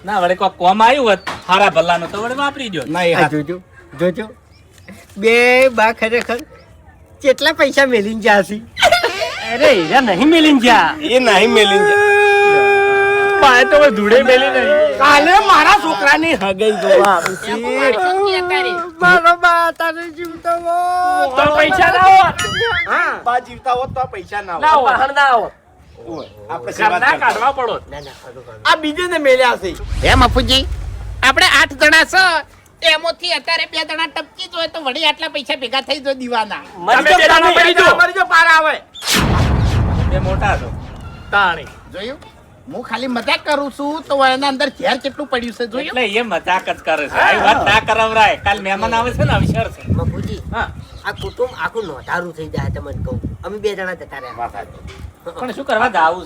ના વળે કોઈ કોમ આવ્યું હોત હારા ભલાનો તો વળે વાપરી જો. આ જોજો જોજો બે બા ખરેખર કેટલા પૈસા મેલીને જાસી. અરે હીરા નહીં મેલીન જા એ નહીં મેલી પાય તો હવે ધૂળે મેલી નહીં. કાલે મારા છોકરાની હગાઈ જોવા મારો બા તારે જીવતો તો પૈસા ના હોત હા બા જીવતા હોત તો આ પૈસા ના ના હોત. વાહન ના હોત ઓય, આપણે સેવા ઘરના કરતા. કાઢવા પડો. ના ના ખરું ખરું. આ બીજે ને મેલ્યા છે. હે મફુજી આપણે 8 જણા છે એમાંથી અત્યારે 2 જણા ટપકી જોઈએ તો વળી આટલા પૈસા ભેગા થઈ જાય દીવાના. તમે બે જણા મરી જો. મરી જો પાર આવે. બે મોટા છો. તાણી જોયું હું ખાલી મજાક કરું છું તો એના અંદર ઝેર કેટલું પડ્યું છે જોયું. એટલે એ મજાક જ કરે છે. આવી વાત ના કરાવરાય. કાલ મહેમાન આવે છે ને અવસર છે. બાપુજી હા આ કુટુંબ આખું નોંધારું થઈ જાય તમને કહું. અમે બે જણા જતા રહ્યા. પણ શું કરવા જાવું